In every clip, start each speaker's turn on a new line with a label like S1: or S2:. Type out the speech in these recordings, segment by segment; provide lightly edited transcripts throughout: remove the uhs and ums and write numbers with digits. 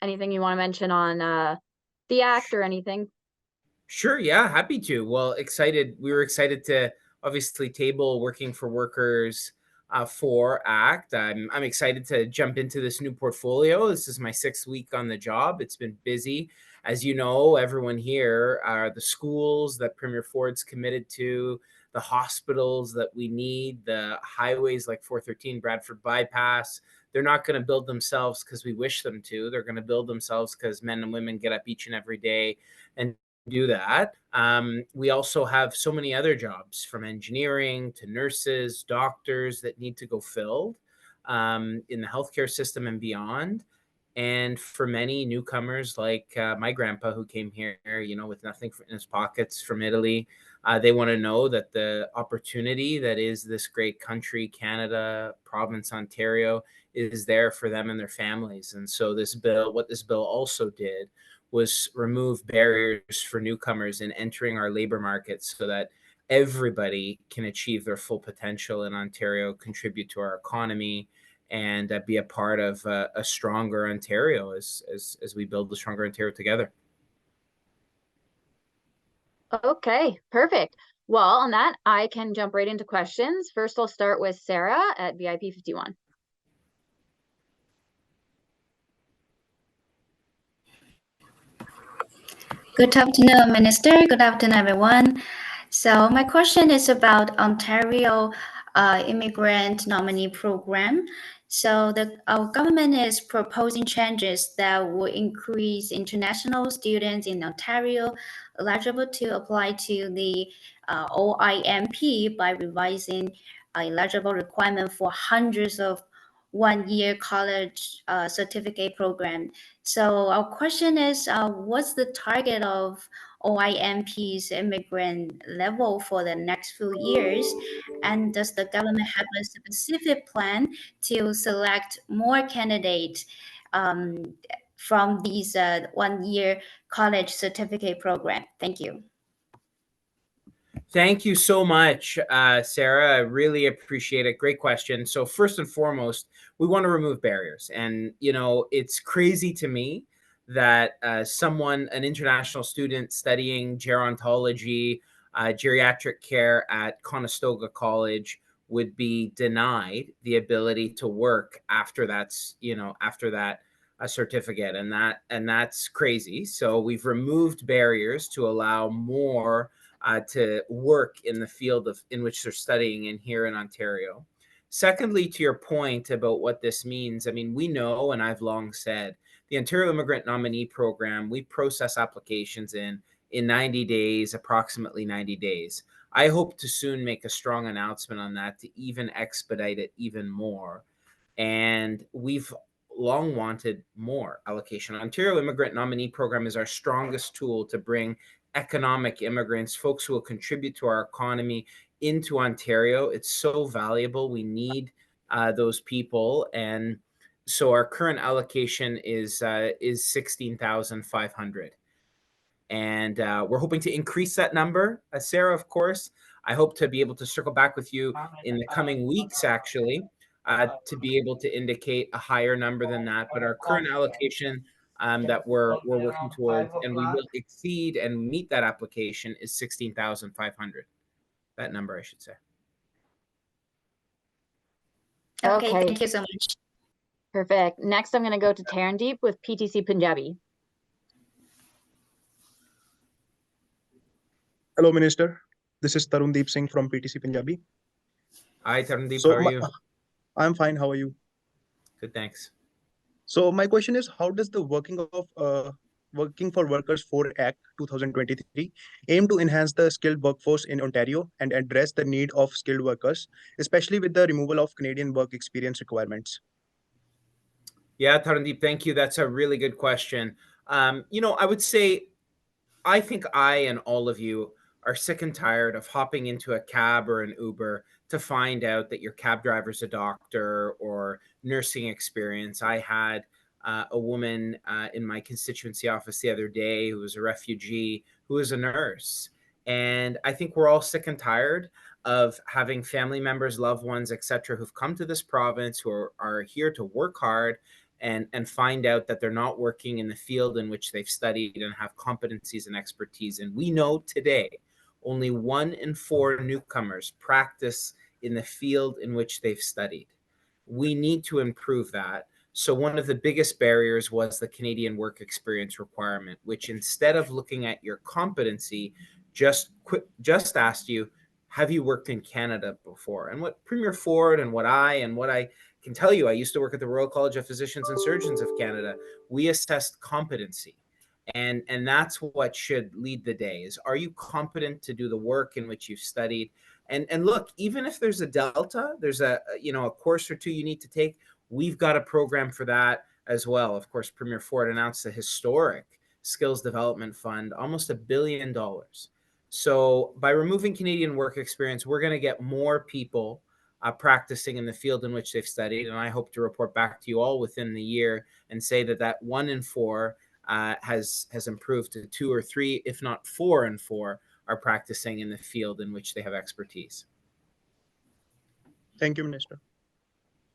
S1: anything you want to mention on the act or anything?
S2: Sure, yeah, happy to. Well, excited. We were excited to obviously table Working for Workers for ACT. I'm excited to jump into this new portfolio. This is my 6th week on the job. It's been busy. As you know, everyone here, the schools that Premier Ford's committed to, the hospitals that we need, the highways like 413 Bradford Bypass. They're not going to build themselves because we wish them to. They're going to build themselves because men and women get up each and every day and do that. We also have so many other jobs, from engineering to nurses, doctors, that need to go filled in the healthcare system and beyond. And for many newcomers, like my grandpa who came here, with nothing in his pockets from Italy, they want to know that the opportunity that is this great country, Canada, province, Ontario, is there for them and their families. And so what this bill also did was remove barriers for newcomers in entering our labor market so that everybody can achieve their full potential in Ontario, contribute to our economy, and be a part of a stronger Ontario as we build a stronger Ontario together.
S1: Okay, perfect. Well, on that, I can jump right into questions. First, I'll start with Sarah at VIP 51.
S3: Good afternoon, Minister. Good afternoon, everyone. So my question is about Ontario Immigrant Nominee Program. So our government is proposing changes that will increase international students in Ontario eligible to apply to the OIMP by revising eligible requirement for hundreds of one-year college certificate program. So our question is, what's the target of OIMP's immigrant level for the next few years? And does the government have a specific plan to select more candidates from these one-year college certificate program? Thank you.
S2: Thank you so much, Sarah. I really appreciate it. Great question. So first and foremost, we want to remove barriers. And, it's crazy to me that an international student studying gerontology, geriatric care at Conestoga College would be denied the ability to work after that a certificate. And that's crazy. So we've removed barriers to allow more to work in the field in which they're studying in here in Ontario. Secondly, to your point about what this means, I mean, we know, and I've long said, the Ontario Immigrant Nominee Program, we process applications in 90 days, approximately 90 days. I hope to soon make a strong announcement on that to even expedite it even more. And we've long wanted more allocation. Ontario Immigrant Nominee Program is our strongest tool to bring economic immigrants, folks who will contribute to our economy, into Ontario. It's so valuable. We need those people. And so our current allocation is 16,500. And we're hoping to increase that number. Sarah, of course, I hope to be able to circle back with you in the coming weeks, actually, to be able to indicate a higher number than that. But our current allocation that we're working towards, and we will exceed and meet that application, is 16,500. That number, I should say.
S3: Okay, thank you so much.
S1: Perfect. Next, I'm going to go to Tarandeep with PTC Punjabi.
S4: Hello, Minister. This is Tarundeep Singh from PTC Punjabi.
S2: Hi, Tarundeep. How are you?
S4: I'm fine. How are you?
S2: Good, thanks.
S4: So my question is, how does the Working for Workers 4 Act 2023 aim to enhance the skilled workforce in Ontario and address the need of skilled workers, especially with the removal of Canadian work experience requirements?
S2: Yeah, Tarandeep, thank you. That's a really good question. I would say, I think I and all of you are sick and tired of hopping into a cab or an Uber to find out that your cab driver's a doctor or nursing experience. I had a woman in my constituency office the other day who was a refugee, who was a nurse. And I think we're all sick and tired of having family members, loved ones, etc., who've come to this province, who are here to work hard and find out that they're not working in the field in which they've studied and have competencies and expertise. And we know today only 1 in 4 newcomers practice in the field in which they've studied. We need to improve that. So one of the biggest barriers was the Canadian work experience requirement, which instead of looking at your competency, just asked you, have you worked in Canada before? And what Premier Ford and what I can tell you, I used to work at the Royal College of Physicians and Surgeons of Canada. We assessed competency. And that's what should lead the day is, are you competent to do the work in which you've studied? And look, even if there's a delta, there's a course or two you need to take, we've got a program for that as well. Of course, Premier Ford announced a historic skills development fund, almost $1 billion. So by removing Canadian work experience, we're going to get more people practicing in the field in which they've studied. And I hope to report back to you all within the year and say that 1 in 4 has improved to 2 or 3, if not 4 in 4, are practicing in the field in which they have expertise.
S4: Thank you, Minister.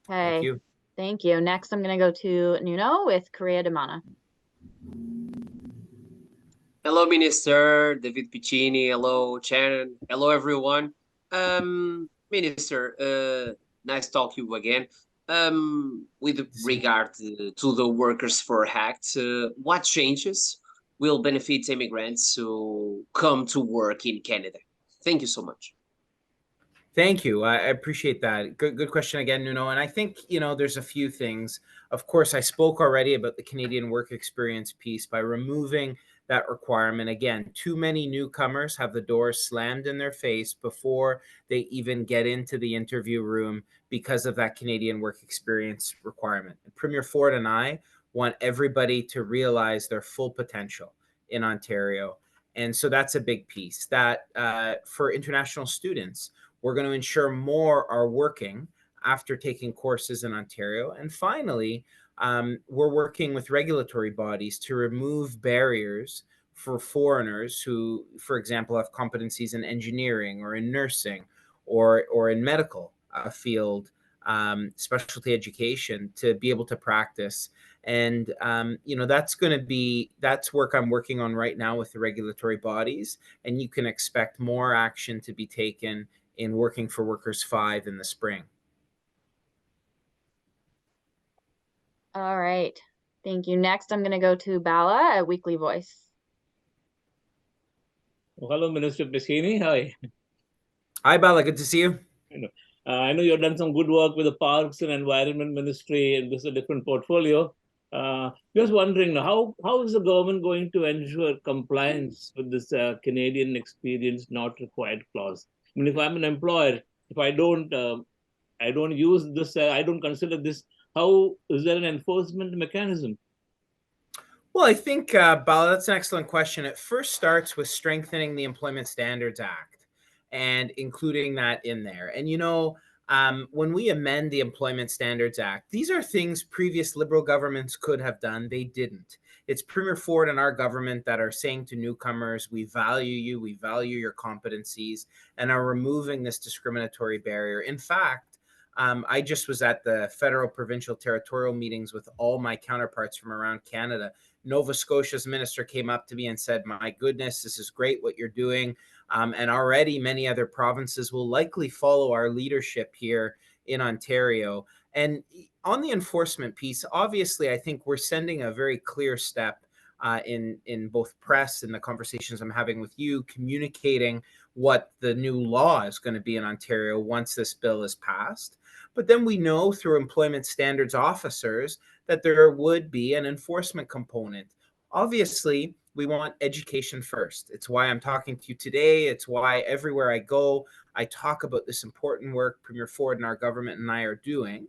S1: Okay.
S2: Thank you.
S1: Thank you. Next, I'm going to go to Nuno with Correa de Mana.
S5: Hello, Minister David Piccini. Hello, Shannon. Hello, everyone. Minister, nice talk to you again. With regard to the Workers for Act, what changes will benefit immigrants who come to work in Canada? Thank you so much.
S2: Thank you. I appreciate that. Good question again, Nuno. And I think, there's a few things. Of course, I spoke already about the Canadian work experience piece. By removing that requirement, again, too many newcomers have the doors slammed in their face before they even get into the interview room because of that Canadian work experience requirement. And Premier Ford and I want everybody to realize their full potential in Ontario. And so that's a big piece. That for international students, we're going to ensure more are working after taking courses in Ontario. And finally, we're working with regulatory bodies to remove barriers for foreigners who, for example, have competencies in engineering or in nursing or in medical field, specialty education, to be able to practice. And, that's work I'm working on right now with the regulatory bodies. And you can expect more action to be taken in Working for Workers 5 in the spring.
S1: All right. Thank you. Next, I'm going to go to Bala at Weekly Voice.
S6: Oh, hello, Minister Piccini. Hi.
S2: Hi, Bala. Good to see you.
S6: I know you've done some good work with the Parks and Environment Ministry, and this is a different portfolio. Just wondering, how is the government going to ensure compliance with this Canadian experience not required clause? I mean, if I'm an employer, if I don't use this, I don't consider this, how is there an enforcement mechanism?
S2: Well, I think, Bala, that's an excellent question. It first starts with strengthening the Employment Standards Act and including that in there. And, when we amend the Employment Standards Act, these are things previous Liberal governments could have done. They didn't. It's Premier Ford and our government that are saying to newcomers, we value you, we value your competencies, and are removing this discriminatory barrier. In fact, I just was at the federal, provincial, territorial meetings with all my counterparts from around Canada. Nova Scotia's minister came up to me and said, my goodness, this is great what you're doing. And already many other provinces will likely follow our leadership here in Ontario. And on the enforcement piece, obviously, I think we're sending a very clear step in both press and the conversations I'm having with you, communicating what the new law is going to be in Ontario once this bill is passed. But then we know through employment standards officers that there would be an enforcement component. Obviously, we want education first. It's why I'm talking to you today. It's why everywhere I go, I talk about this important work Premier Ford and our government and I are doing.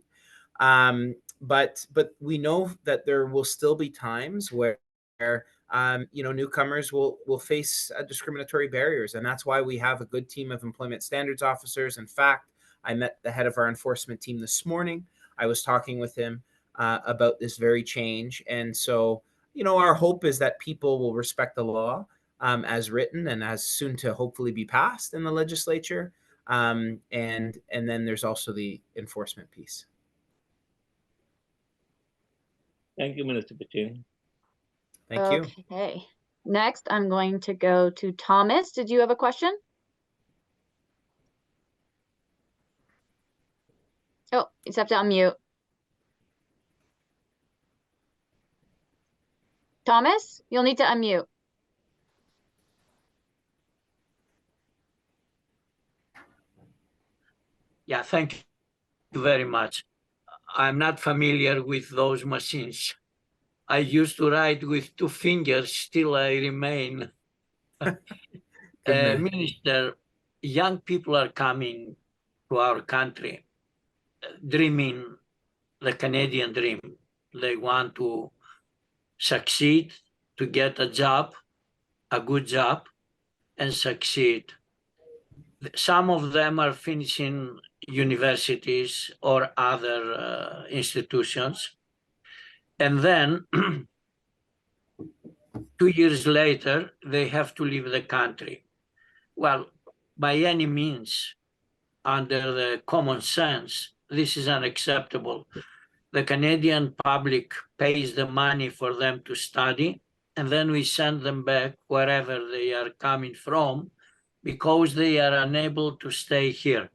S2: But we know that there will still be times where newcomers will face discriminatory barriers, and that's why we have a good team of employment standards officers. In fact, I met the head of our enforcement team this morning. I was talking with him about this very change, and so our hope is that people will respect the law as written and as soon to hopefully be passed in the legislature, and then there's also the enforcement piece.
S6: Thank you, Minister Piccini.
S2: Thank you.
S1: Okay. Next, I'm going to go to Thomas. Did you have a question? Oh, you just have to unmute. Thomas, you'll need to unmute.
S7: Yeah, thank you very much. I'm not familiar with those machines. I used to write with 2 fingers, still I remain. Minister, young people are coming to our country, dreaming the Canadian dream. They want to succeed, to get a job, a good job, and succeed. Some of them are finishing universities or other institutions. And then 2 years later, they have to leave the country. Well, by any means, under the common sense, this is unacceptable. The Canadian public pays the money for them to study, and then we send them back wherever they are coming from because they are unable to stay here.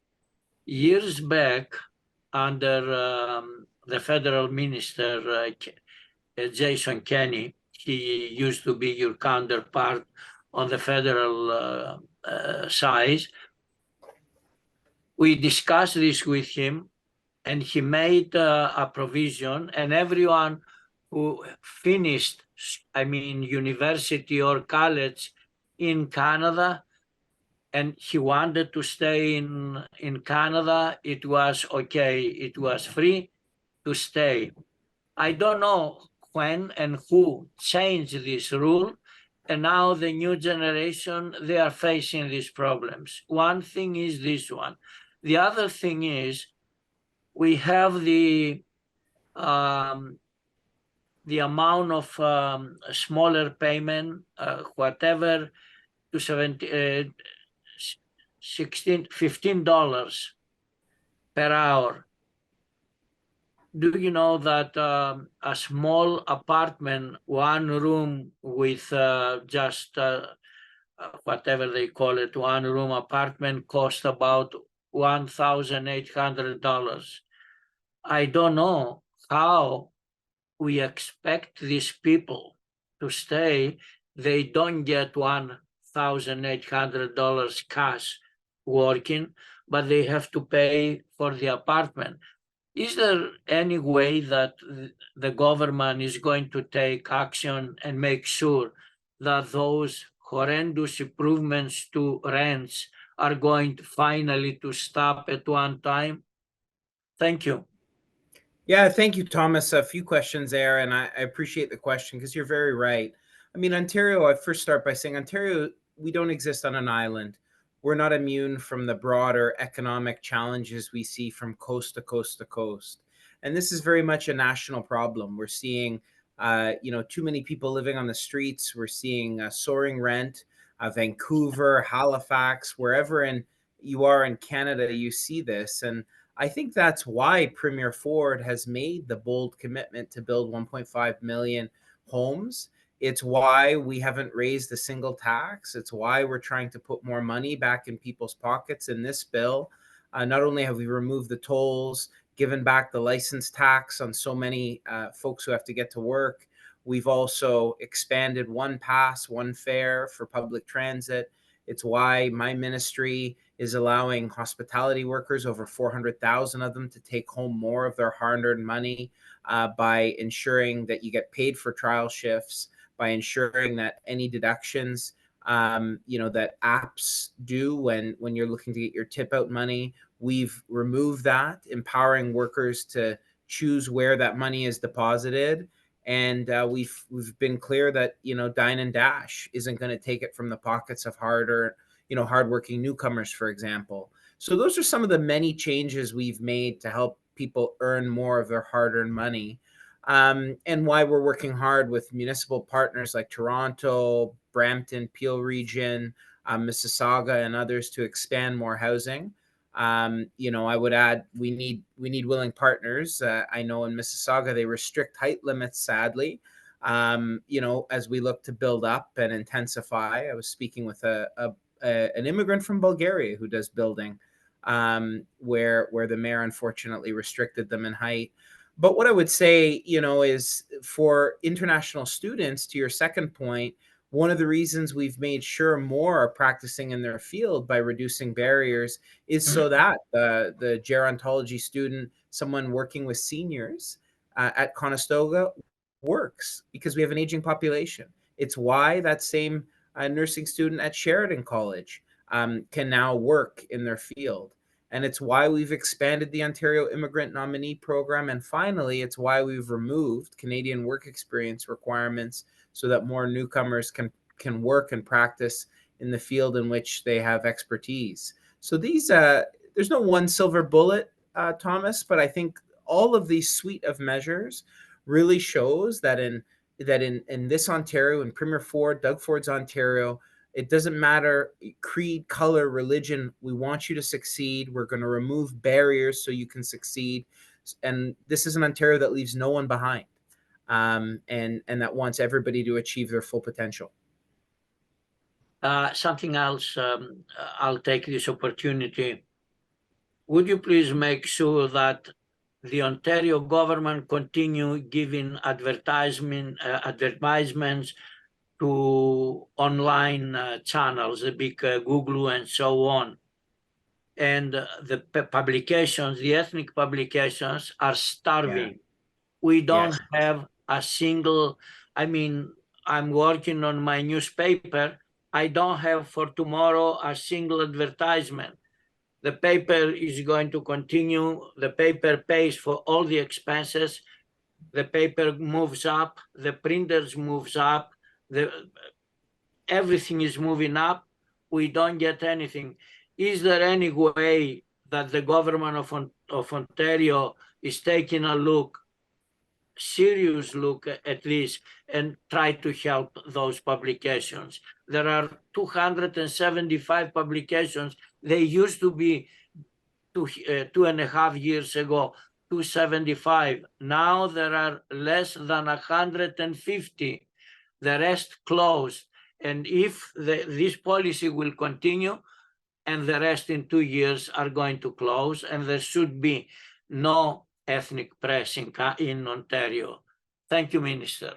S7: Years back, under the federal minister, Jason Kenney, he used to be your counterpart on the federal side. We discussed this with him, and he made a provision, and everyone who finished, university or college in Canada, and he wanted to stay in Canada, it was okay. It was free to stay. I don't know when and who changed this rule, and now the new generation, they are facing these problems. One thing is this one. The other thing is we have the amount of smaller payment, whatever, to $15 per hour. Do you know that a small apartment, 1 room with just whatever they call it, 1 room apartment, costs about $1,800? I don't know how we expect these people to stay. They don't get $1,800 cash working, but they have to pay for the apartment. Is there any way that the government is going to take action and make sure that those horrendous improvements to rents are going to finally to stop at one time? Thank you.
S2: Yeah, thank you, Thomas. A few questions there, and I appreciate the question because you're very right. I mean, Ontario, I first start by saying Ontario, we don't exist on an island. We're not immune from the broader economic challenges we see from coast to coast to coast. And this is very much a national problem. We're seeing, too many people living on the streets. We're seeing soaring rent. Vancouver, Halifax, wherever you are in Canada, you see this. And I think that's why Premier Ford has made the bold commitment to build 1.5 million homes. It's why we haven't raised a single tax. It's why we're trying to put more money back in people's pockets in this bill. Not only have we removed the tolls, given back the license tax on so many folks who have to get to work, we've also expanded one pass, one fare for public transit. It's why my ministry is allowing hospitality workers, over 400,000 of them, to take home more of their hard-earned money by ensuring that you get paid for trial shifts, by ensuring that any deductions, that apps do when you're looking to get your tip out money, we've removed that, empowering workers to choose where that money is deposited. And we've been clear that Dine and Dash isn't going to take it from the pockets of hardworking newcomers, for example. So those are some of the many changes we've made to help people earn more of their hard-earned money. And why we're working hard with municipal partners like Toronto, Brampton, Peel Region, Mississauga, and others to expand more housing. I would add we need willing partners. I know in Mississauga they restrict height limits, sadly. As we look to build up and intensify. I was speaking with an immigrant from Bulgaria who does building, where the mayor unfortunately restricted them in height. But what I would say, is for international students, to your second point, one of the reasons we've made sure more are practicing in their field by reducing barriers is so that the gerontology student, someone working with seniors at Conestoga, works, because we have an aging population. It's why that same nursing student at Sheridan College can now work in their field. And it's why we've expanded the Ontario Immigrant Nominee Program. And finally, it's why we've removed Canadian work experience requirements so that more newcomers can work and practice in the field in which they have expertise. So there's no one silver bullet, Thomas, but I think all of these suite of measures really shows that in this Ontario, in Premier Ford, Doug Ford's Ontario, it doesn't matter creed, color, religion. We want you to succeed. We're going to remove barriers so you can succeed. And this is an Ontario that leaves no one behind, and that wants everybody to achieve their full potential.
S7: Something else, I'll take this opportunity. Would you please make sure that the Ontario government continue giving advertisements to online channels, the big Google and so on. And the publications, the ethnic publications are starving. Yeah. We don't have a single, I'm working on my newspaper. I don't have for tomorrow a single advertisement. The paper is going to continue. The paper pays for all the expenses. The paper moves up. The printers moves up. Everything is moving up. We don't get anything. Is there any way that the government of Ontario is taking a serious look at least, and try to help those publications? There are 275 publications. They used to be 2.5 years ago, 275. Now there are less than 150. The rest closed. And if this policy will continue, and the rest in 2 years are going to close, and there should be no ethnic press in Ontario. Thank you, Minister.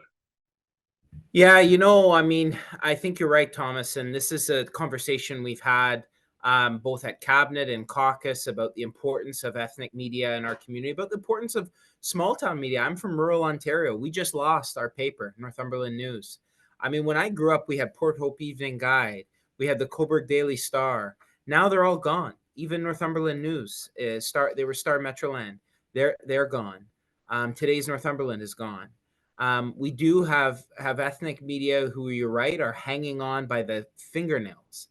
S2: Yeah, I think you're right, Thomas. And this is a conversation we've had both at Cabinet and caucus about the importance of ethnic media in our community, about the importance of small town media. I'm from rural Ontario. We just lost our paper, Northumberland News. When I grew up, we had Port Hope Evening Guide. We had the Cobourg Daily Star. Now they're all gone. Even Northumberland News, they were Star Metroland. They're gone. Today's Northumberland is gone. We do have ethnic media who, you're right, are hanging on by the fingernails.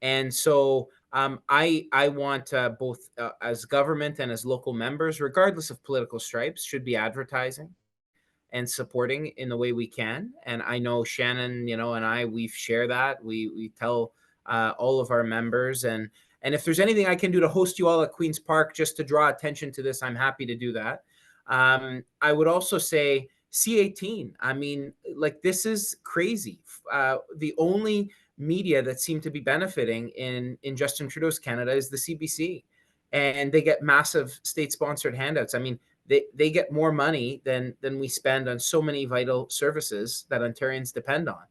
S2: And so I want both as government and as local members, regardless of political stripes, should be advertising and supporting in the way we can. And I know Shannon, and we share that. We tell all of our members, and if there's anything I can do to host you all at Queen's Park just to draw attention to this, I'm happy to do that. I would also say C18. This is crazy. The only media that seem to be benefiting in Justin Trudeau's Canada is the CBC, and they get massive state-sponsored handouts. They get more money than we spend on so many vital services that Ontarians depend on.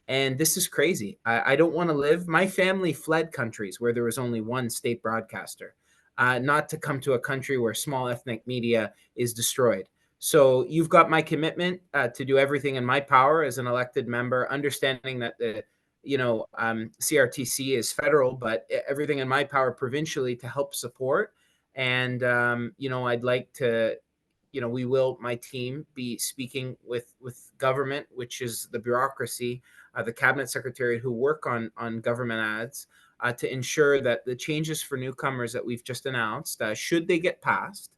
S2: And this is crazy. I don't want to live. My family fled countries where there was only one state broadcaster, not to come to a country where small ethnic media is destroyed. So you've got my commitment to do everything in my power as an elected member, understanding that the CRTC is federal, but everything in my power provincially to help support. And, I'd like to, my team be speaking with government, which is the bureaucracy, the cabinet secretary who work on government ads, to ensure that the changes for newcomers that we've just announced, should they get passed,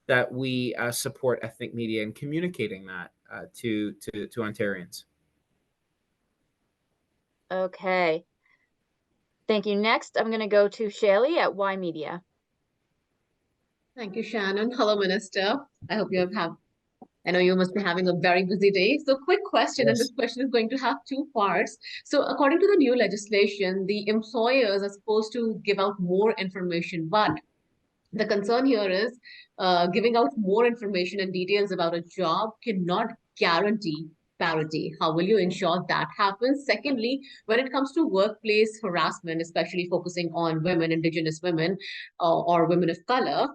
S2: that we support ethnic media and communicating that to Ontarians.
S1: Okay. Thank you. Next, I'm going to go to Shelly at Y Media.
S8: Thank you, Shannon. Hello, Minister. I hope you have I know you must be having a very busy day. So, quick question, and this
S4: Yes.
S8: question is going to have two parts. So, according to the new legislation, the employers are supposed to give out more information, but the concern here is giving out more information and details about a job cannot guarantee parity. How will you ensure that happens? Secondly, when it comes to workplace harassment, especially focusing on women, indigenous women, or women of color,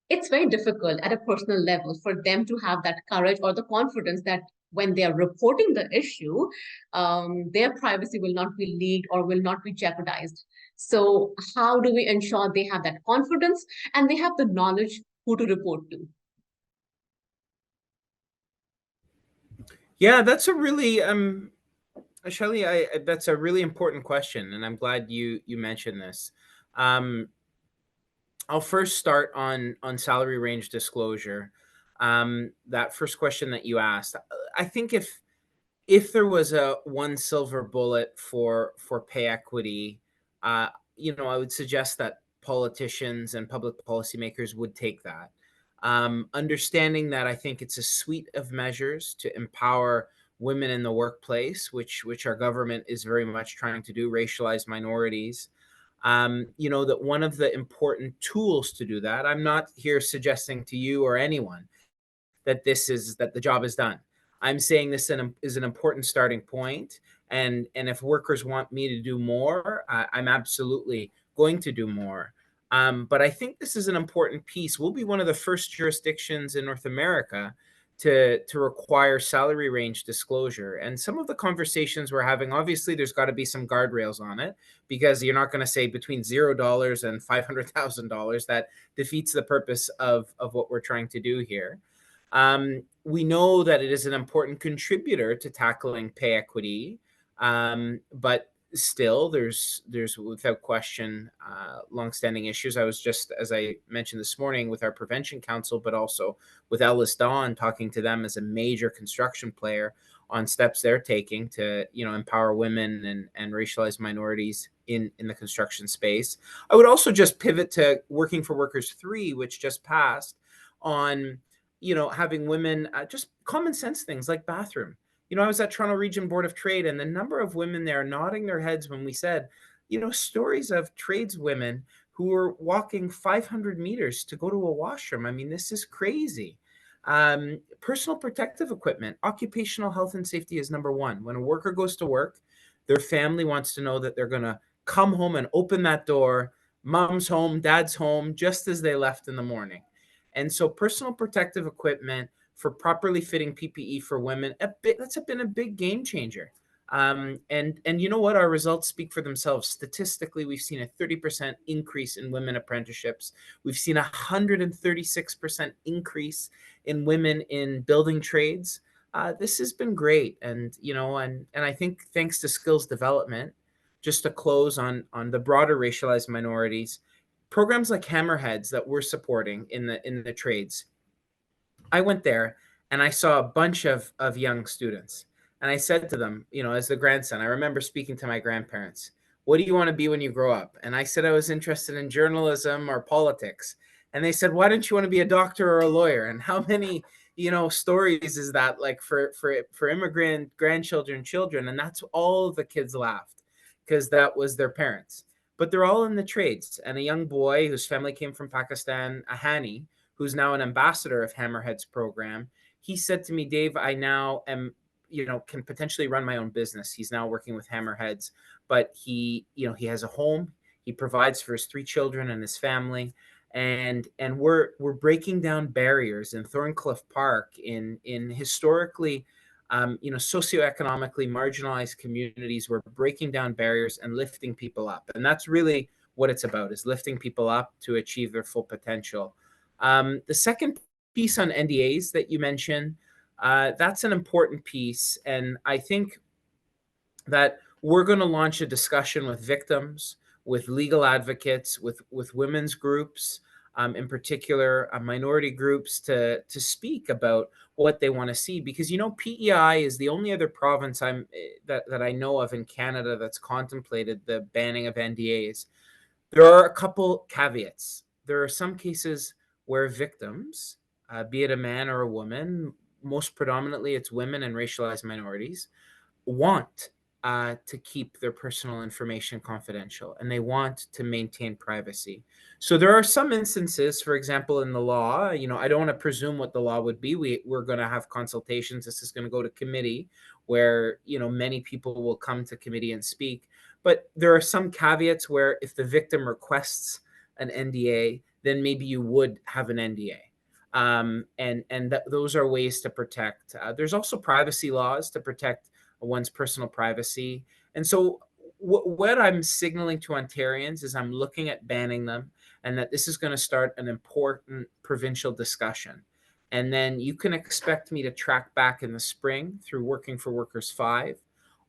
S8: it's very difficult at a personal level for them to have that courage or the confidence that when they are reporting the issue, their privacy will not be leaked or will not be jeopardized. So, how do we ensure they have that confidence and they have the knowledge who to report to?
S2: Yeah, that's a really Shelly, that's a really important question, and I'm glad you mentioned this. Um, I'll first start on salary range disclosure. That first question that you asked, I think if there was a one silver bullet for pay equity, uh, I would suggest that politicians and public policymakers would take that. Understanding that I think it's a suite of measures to empower women in the workplace, which our government is very much trying to do, racialized minorities. That one of the important tools to do that, I'm not here suggesting to you or anyone that the job is done. I'm saying this is an important starting point, and if workers want me to do more, I'm absolutely going to do more. But I think this is an important piece. We'll be one of the first jurisdictions in North America to require salary range disclosure. And some of the conversations we're having, obviously, there's got to be some guardrails on it because you're not going to say between $0 and $500,000. That defeats the purpose of what we're trying to do here. We know that it is an important contributor to tackling pay equity, but still, there's without question longstanding issues. I was just, as I mentioned this morning, with our Prevention Council, but also with Ellis Dawn, talking to them as a major construction player on steps they're taking to empower women and racialized minorities in the construction space. I would also just pivot to Working for Workers 3, which just passed, on having women, just common sense things like bathroom. I was at Toronto Region Board of Trade, and the number of women there nodding their heads when we said, stories of tradeswomen who were walking 500 meters to go to a washroom. I mean, this is crazy. Personal protective equipment, occupational health and safety is number one. When a worker goes to work, their family wants to know that they're going to come home and open that door. Mom's home, dad's home, just as they left in the morning. And so personal protective equipment for properly fitting PPE for women, that's been a big game changer. And you know what? Our results speak for themselves. Statistically, we've seen a 30% increase in women apprenticeships. We've seen a 136% increase in women in building trades. This has been great. And I think thanks to skills development, just to close on the broader racialized minorities, programs like Hammerheads that we're supporting in the trades. I went there and I saw a bunch of young students, and I said to them, as the grandson, I remember speaking to my grandparents, what do you want to be when you grow up? And I said I was interested in journalism or politics. And they said, why don't you want to be a doctor or a lawyer? And how many stories is that, like, for immigrant grandchildren, children? And that's all the kids laughed because that was their parents. But they're all in the trades. And a young boy whose family came from Pakistan, a Hani, who's now an ambassador of Hammerheads program, he said to me, Dave, I now am, can potentially run my own business. He's now working with Hammerheads, but he has a home. He provides for his 3 children and his family. And we're breaking down barriers in Thorncliffe Park, in historically socioeconomically marginalized communities. We're breaking down barriers and lifting people up. And that's really what it's about, is lifting people up to achieve their full potential. The second piece on NDAs that you mentioned, that's an important piece. And I think that we're going to launch a discussion with victims, with legal advocates, with women's groups, in particular, minority groups, to speak about what they want to see. Because, PEI is the only other province that I know of in Canada that's contemplated the banning of NDAs. There are a couple caveats. there are some cases where victims, be it a man or a woman, most predominantly it's women and racialized minorities, want to keep their personal information confidential, and they want to maintain privacy. So there are some instances, for example, in the law, I don't want to presume what the law would be. We're going to have consultations. This is going to go to committee where, many people will come to committee and speak. But there are some caveats where if the victim requests an NDA, then maybe you would have an NDA. Those are ways to protect. There's also privacy laws to protect one's personal privacy. And so what I'm signaling to Ontarians is I'm looking at banning them, and that this is going to start an important provincial discussion. And then you can expect me to track back in the spring through Working for Workers 5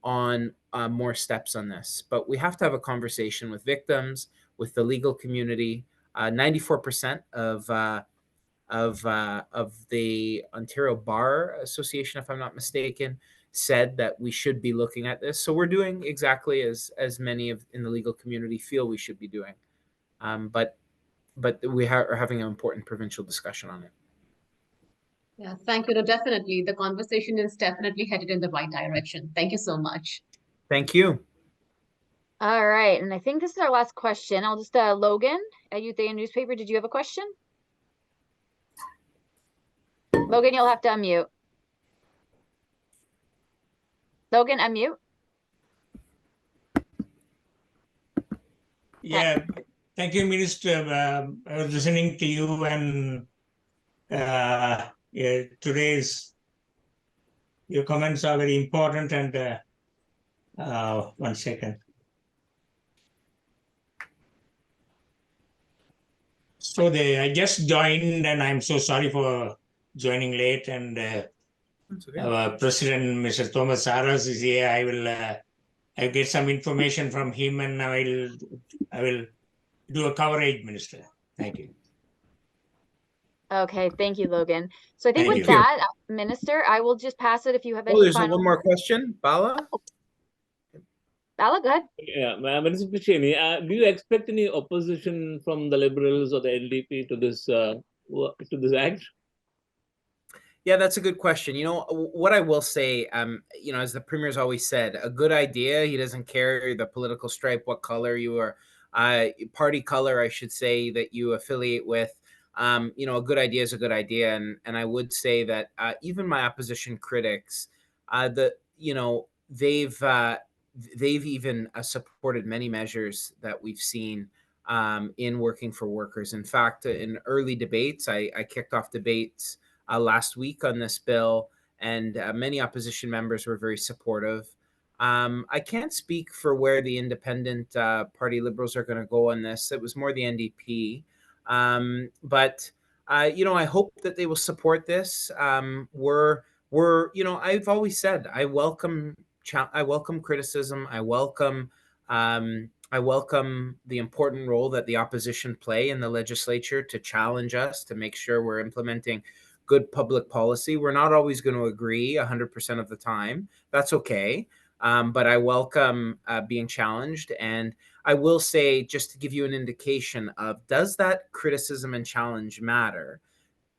S2: on more steps on this. But we have to have a conversation with victims, with the legal community. 94% of the Ontario Bar Association, if I'm not mistaken, said that we should be looking at this. So we're doing exactly as many in the legal community feel we should be doing. But we are having an important provincial discussion on it.
S8: Yeah, thank you. No, definitely. The conversation is definitely headed in the right direction. Thank you so much.
S2: Thank you.
S1: All right. And I think this is our last question. I'll just, Logan at Youth Day and Newspaper, did you have a question? Logan, you'll have to unmute. Logan, unmute.
S9: Yeah, thank you, Minister. I was listening to you, and yeah, your comments are very important. And 1 second. So I just joined, and I'm so sorry for joining late. And our President, Mr. Thomas Saras, is here. I'll get some information from him, and I will do a coverage, Minister. Thank you.
S1: Okay, thank you, Logan. So I think
S9: Thank
S1: with
S9: you.
S1: that, Minister, I will just pass it if you have any
S2: Oh, there's
S1: final.
S2: one more question, Bala.
S1: Bala, go ahead.
S6: Yeah, Minister Piccini, do you expect any opposition from the Liberals or the NDP to this act?
S2: Yeah, that's a good question. What I will say, as the Premier's always said, a good idea, he doesn't care the political stripe, what color you are, party color, I should say, that you affiliate with. A good idea is a good idea. And I would say that even my opposition critics, they've even supported many measures that we've seen in Working for Workers. In fact, in early debates, I kicked off debates last week on this bill, and many opposition members were very supportive. I can't speak for where the independent party Liberals are going to go on this. It was more the NDP. But I hope that they will support this. I've always said I welcome criticism. I welcome the important role that the opposition play in the legislature to challenge us, to make sure we're implementing good public policy. We're not always going to agree 100% of the time. That's okay. But I welcome being challenged. And I will say, just to give you an indication of, does that criticism and challenge matter?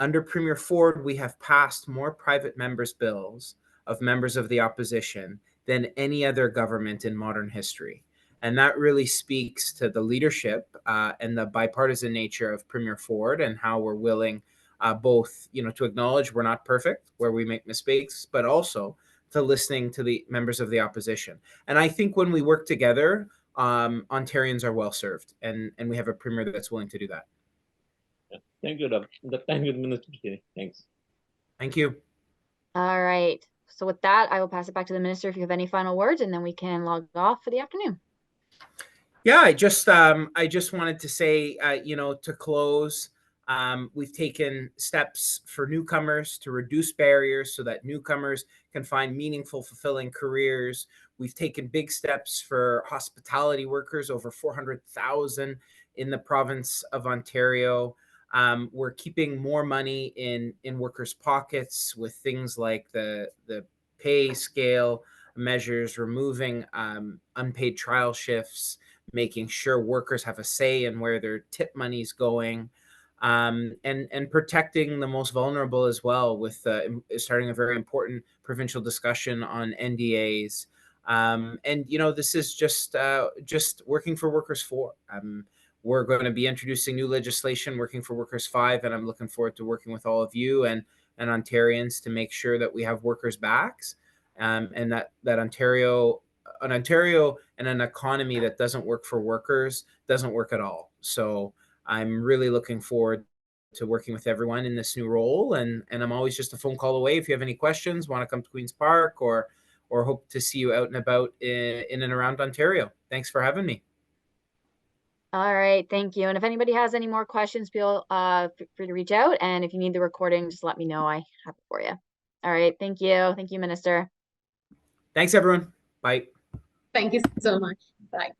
S2: Under Premier Ford, we have passed more private members' bills of members of the opposition than any other government in modern history. And that really speaks to the leadership and the bipartisan nature of Premier Ford, and how we're willing both, to acknowledge we're not perfect, where we make mistakes, but also to listening to the members of the opposition. And I think when we work together, Ontarians are well served, and we have a premier that's willing to do that.
S6: Yeah. Thank you, Doug. Thank you, Minister Piccini. Thanks.
S2: Thank you.
S1: All right. So with that, I will pass it back to the minister if you have any final words, and then we can log off for the afternoon.
S2: Yeah, I just wanted to say, to close, we've taken steps for newcomers to reduce barriers so that newcomers can find meaningful, fulfilling careers. We've taken big steps for hospitality workers, over 400,000 in the province of Ontario. We're keeping more money in workers' pockets with things like the pay scale measures, removing unpaid trial shifts, making sure workers have a say in where their tip money's going, and protecting the most vulnerable as well, with starting a very important provincial discussion on NDAs. And this is just Working for Workers 4. We're going to be introducing new legislation, Working for Workers 5, and I'm looking forward to working with all of you and Ontarians to make sure that we have workers' backs, and that Ontario and an economy that doesn't work for workers doesn't work at all. So I'm really looking forward to working with everyone in this new role, and I'm always just a phone call away if you have any questions, want to come to Queen's Park, or hope to see you out and about in and around Ontario. Thanks for having me.
S1: All right, thank you. And if anybody has any more questions, feel free to reach out. And if you need the recording, just let me know. I have it for you. All right, thank you. Thank you, Minister.
S2: Thanks, everyone. Bye.
S8: Thank you so much. Bye.